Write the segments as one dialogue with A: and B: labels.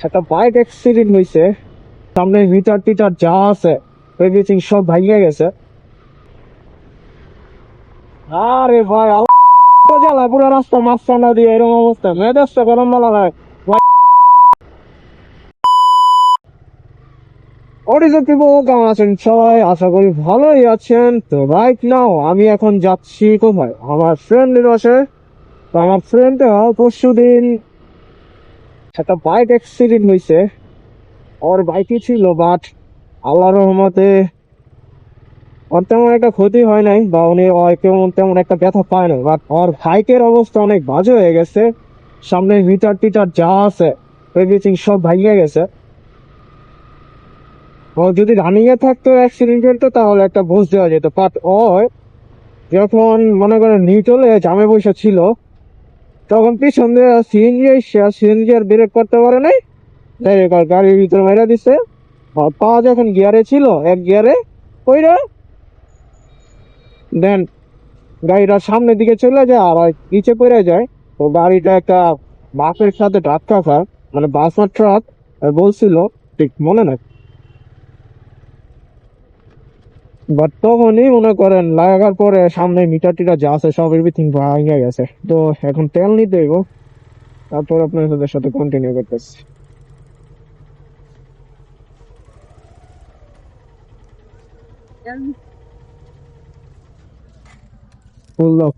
A: একটা bike accident হয়েছে, সামনে মিটার টিটার যা আছে এভরিথিং সব ভাঙিয়ে গেছে। আরে ভাই জ্বালায় পুরো রাস্তা মাঝখানা দিয়ে এরকম অবস্থা মেজাজটা গরম বলা হয়। অরিজিৎ পিপল কেমন আছেন সবাই? আশা করি ভালোই আছেন। তো রাইট নাও আমি এখন যাচ্ছি কোথায়? আমার ফ্রেন্ডের বাসায়। তো আমার ফ্রেন্ড পরশু দিন একটা বাইক অ্যাক্সিডেন্ট হয়েছে। ওর বাইকই ছিল, বাট আল্লাহর রহমতে ওর তেমন একটা ক্ষতি হয় নাই, বা উনি তেমন একটা ব্যথা পায় না। বাট ওর বাইকের অবস্থা অনেক বাজে হয়ে গেছে। সামনে মিটার টিটার যা আছে এভরিথিং সব ভাঙিয়ে গেছে। ও যদি রানিং এ থাকতো অ্যাক্সিডেন্ট হতো তাহলে একটা বুঝ দেওয়া যেত, বাট ও যখন মনে করেন নিউট্রালে জামে বসে ছিল তখন পিছন দিয়ে সিএনজি আর ব্রেক করতে পারে নাই, ডাইরেক্ট আর গাড়ির ভিতরে মেরে দিছে। আর পা যখন গিয়ারে ছিল এক গিয়ারে ওইটা দেন গাড়িটা সামনের দিকে চলে যায় আর নিচে পড়ে যায়। তো গাড়িটা একটা বাসের সাথে ধাক্কা খায়, মানে বাস না ট্রাক বলছিল, ঠিক মনে নাই। বাট তখনই মনে করেন লাগার পরে সামনে মিটার টিটার যা আছে সব এভরিথিং ভেঙে গেছে। তো এখন তেল নিতে হইব, তারপর আপনাদের সাথে কন্টিনিউ করতেছি। ফুল লোক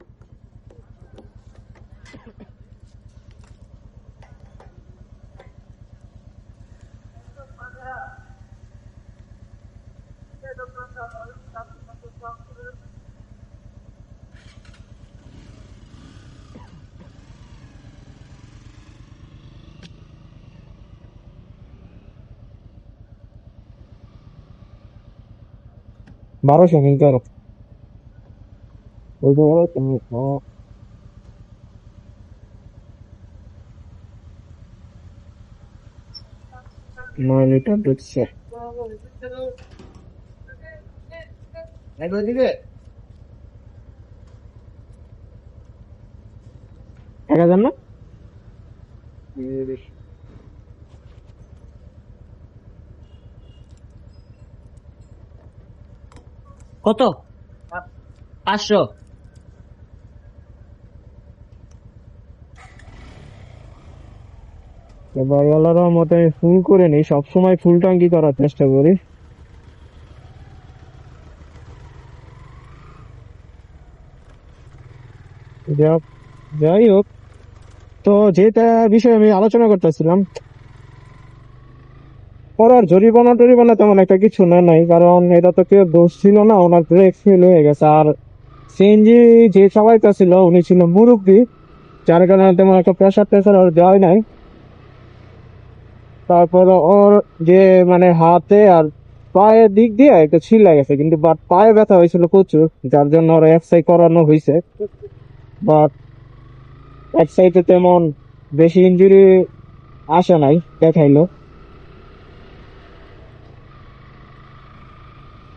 A: 1200 কিন্তু আরো বলতে পারো তুমি 9 লিটার ঢুকছে। দিকে 1000 না?
B: কত? 500।
A: বাড়িওয়ালার মতো আমি ফুল করে নিই, সবসময় ফুল ট্যাঙ্কি করার চেষ্টা করি। যাই হোক, তো যেটা বিষয়ে আমি আলোচনা করতেছিলাম, পড়ার জরিমানা টরিমানা তেমন একটা কিছু না নাই, কারণ এটা তো কেউ দোষ ছিল না, ওনার ব্রেক ফেল হয়ে গেছে। আর সিএনজি যে চালাইতে ছিল উনি ছিল মুরব্বী, যার কারণে তেমন একটা প্রেশার টেশার ওর দেওয়াই নাই। তারপরে ওর যে মানে হাতে আর পায়ের দিক দিয়ে একটু ছিলা গেছে, কিন্তু বাট পায়ে ব্যথা হয়েছিল প্রচুর, যার জন্য ওর এক্সআই করানো হয়েছে। বাট এক্সআইতে তেমন বেশি ইনজুরি আসে নাই, দেখাইলো।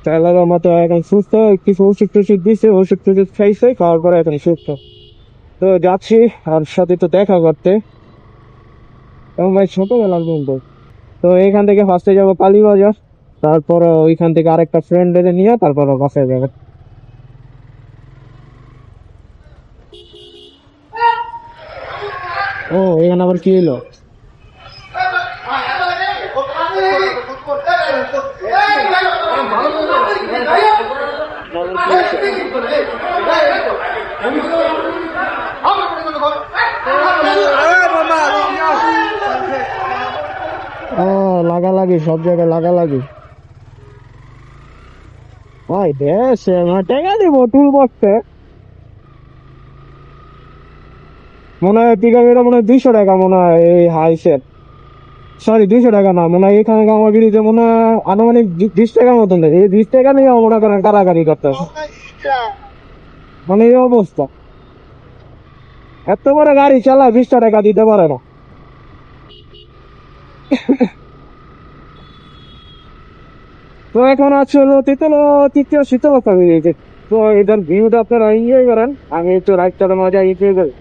A: টাইলারের মতো এখন সুস্থ, কিছু ওষুধ টষুধ দিছে, ওষুধ টষুধ খাইছে, খাওয়ার পরে এখন সুস্থ। তো যাচ্ছি আর সাথে তো দেখা করতে, এবং ভাই ছোটবেলার বন্ধু। তো এখান থেকে ফার্স্টে যাবো কালীবাজার, তারপর ওইখান থেকে আরেকটা ফ্রেন্ড নিয়ে তারপর বাসায় যাবে। ও এখানে আবার কি হলো? ও লাগালাগি, সব জায়গায় লাগালাগি। ভাই দেশে মানে টাকা দিব টুল বক্সে, মনে হয় পিকাপের মনে হয় 200 টাকা মনে হয় এই হাই সেট। সরি 200 টাকা না, মনে হয় এখানে আমার বিড়িতে মনে হয় আনুমানিক 20 টাকার মতন দেয়। এই 20 টাকা নিয়ে মনে করেন কারাকারি করতে মানে এই অবস্থা। এত বড় গাড়ি চালায় 20 টাকা দিতে পারে না। তো এখন আছে হলো তৃতীয় শীতলতা বেরিয়েছে। তো এটার ভিউটা আপনারা এনজয় করেন, আমি একটু রাইডটার মজা এনজয় করি।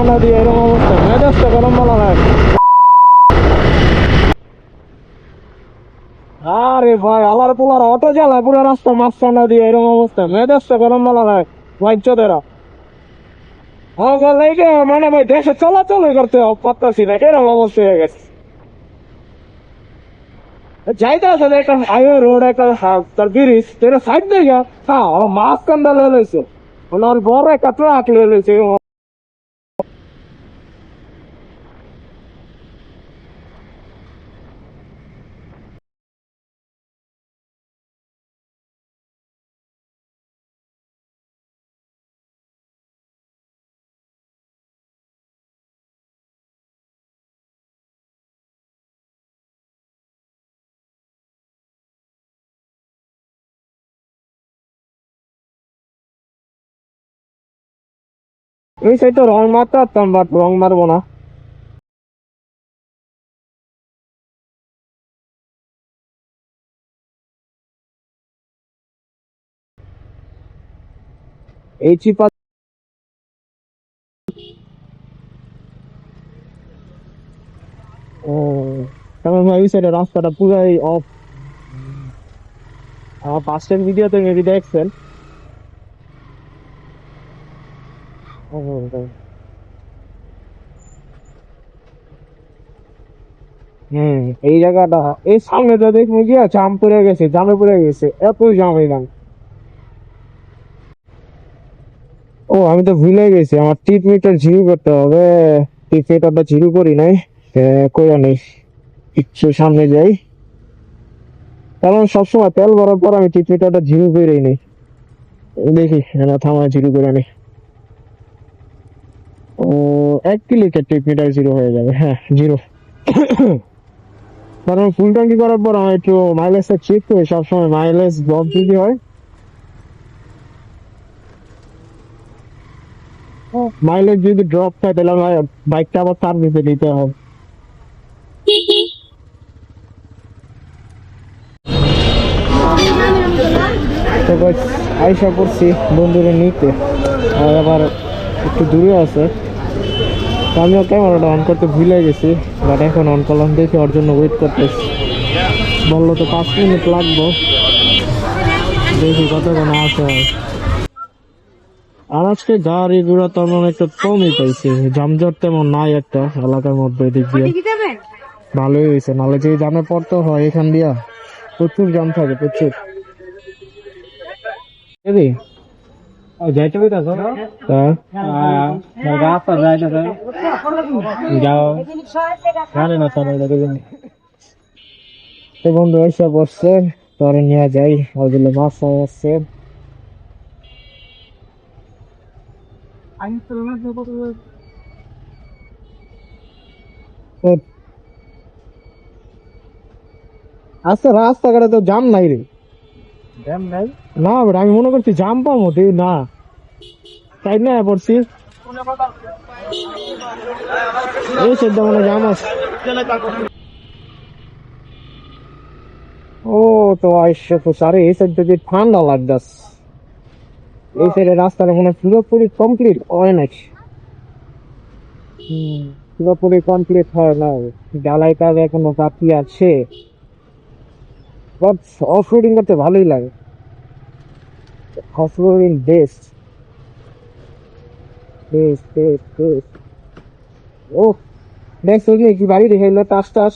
A: মাঝখানে দিয়ে এরকম অবস্থা, মেজাজটা গরম বলা হয়। আরে ভাই আলার পোলার অটো চালায় পুরো রাস্তা মাঝখানে দিয়ে এরকম অবস্থা, মেজাজটা গরম বলা হয় বাইচদেরা। মানে ভাই দেশে চলাচল করতে পারতাছি না, এরকম অবস্থা হয়ে গেছে। যাইতে আছে একটা হাইওয়ে রোড, একটা তার ব্রিজ, তোর সাইড দিয়ে গা, হ্যাঁ মাঝখান দিয়ে লয়ে লইছে, ওনার বড় একটা ট্রাক লয়ে লইছে। এই সাইড তো রং মারতে পারতাম, বাট রং মারবো না। এই চিপা ও, কারণ ভাই ওই সাইডে রাস্তাটা পুরাই অফ। আমার পাঁচটার ভিডিওতে মেবি দেখছেন। হম, এই জায়গাটা, এই সামনে তো দেখবো গিয়া জাম পড়ে গেছে, জামে পড়ে গেছে, এত জাম এই গান। ও আমি তো ভুলে গেছি, আমার টিপ মিটার জিরো করতে হবে। টিপ মিটারটা জিরো করি নাই, কইরা নেই। একটু সামনে যাই, কারণ সবসময় তেল ভরার পর আমি টিপ মিটারটা জিরো করেই নেই। দেখি থামায় জিরো করে নেই। ও, 1 ক্লিকে টিপ মিটার জিরো হয়ে যাবে, হ্যাঁ জিরো। কারণ ফুল ট্যাঙ্কি করার পর আমার একটু মাইলেজটা চেক করি, সবসময় মাইলেজ ড্রপ দিতে হয়। মাইলেজ যদি ড্রপ খায় তাহলে আমার বাইকটা আবার সার্ভিসে নিতে হবে। তো গাইস, আইসা পড়ছি বন্ধুরে নিতে, আর আবার একটু দূরে আছে। তো আমিও ক্যামেরাটা অন করতে ভুলে গেছি, বাট এখন অন করলাম, দেখি ওর জন্য ওয়েট করতেছি। বললো তো 5 মিনিট লাগবো, দেখি কতক্ষণ আসে। আর আজকে গাড়ি ঘোড়া তেমন একটু কমই পাইছি, যানজট তেমন নাই একটা এলাকার মধ্যে, দিক দিয়ে ভালোই হয়েছে। নাহলে যে জামে পড়তে হয় এখান দিয়া, প্রচুর জাম থাকে, প্রচুর। এদি যাইতে পারতাছ? রাস্তা যাইতে যাও, জানি না চলে দেখে। তো বন্ধু এসে বসছে, তোরে নিয়ে যাই, ওগুলো মাছ আসছে। আচ্ছা রাস্তাঘাটে তো জাম নাই রে। জাম নাই না বেটা, আমি মনে করছি জাম পাবো না, তাই না পড়ছি। এই সেদ্ধ মনে জাম আছে। ও তো আইসে তো সারে এই সাইড থেকে ঠান্ডা লাগতাস। এই সাইডে রাস্তাটা মনে হয় পুরোপুরি কমপ্লিট হয় নাকি। পুরোপুরি কমপ্লিট হয় না, ঢালাই কাজ এখনো বাকি আছে। বাট অফ রোডিং করতে ভালোই লাগে, off roading best best best best. ও নেক্সট উইকে কি বাড়ি দেখাইলো, টাস টাস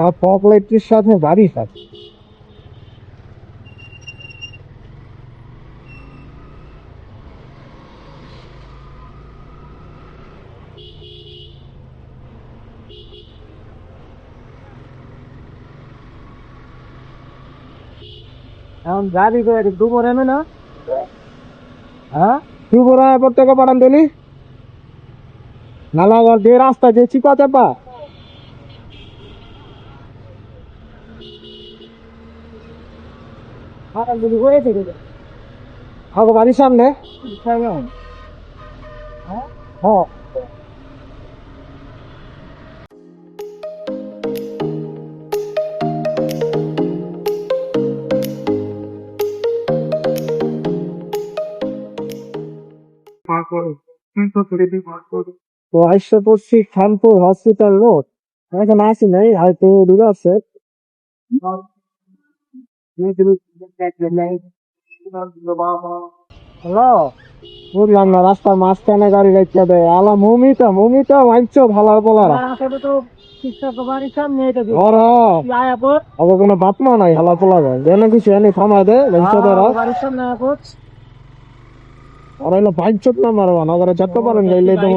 A: আর পপুলারিটির সাথে বাড়ি থাকে। এখন গাড়ি করে দুপুর এনে না, হ্যাঁ দুপুর প্রত্যেকে পাঠান দিলি নালাগর যে রাস্তা যে চিপা চাপা। বাড়ির সামনে, হ্যাঁ। তো আইসা পড়ছি খানপুর হসপিটাল রোড, এখন আসি নাই, হয়তো দূরে আছে। হ্যালো, বুঝলাম না, রাস্তার মাঝখানে গাড়ি রেখে দেয়। আলা মমিতা মমিতা মানছো ভালো বলারা ওরা আবার কোনো বাতমা নাই হালা পোলা যায় যেন কিছু এনে থামা দেয় ভবিষ্যতেরা ওরা হলো বাইচত না মারবা না, ওরা যেতে পারেন গাইলে তো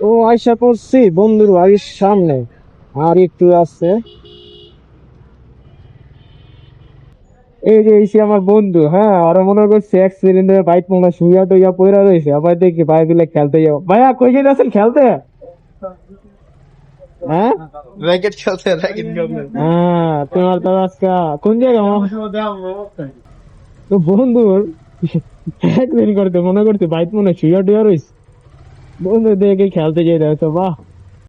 A: ও আইসা পড়ছি বন্ধুর বাড়ির সামনে, আর একটু আছে। এই যে এসে আমার বন্ধু, হ্যাঁ, আরো মনে করছে অ্যাক্সিডেন্টে বাইক মনে হয় শুইয়া টইয়া পইরা রয়েছে, আবার দেখি ভাই বিলে খেলতে যাও। ভাইয়া কই গেছেন খেলতে? হ্যাঁ
C: র্যাকেট খেলতে
A: হ্যাঁ, তোমার তো আজকে কোন জায়গা তো বন্ধুর অ্যাক্সিডেন্ট করতে মনে করছে বাইক মনে হয় শুইয়া টইয়া রয়েছে, বন্ধু দেখে খেলতে যেতে হতো। বাহ,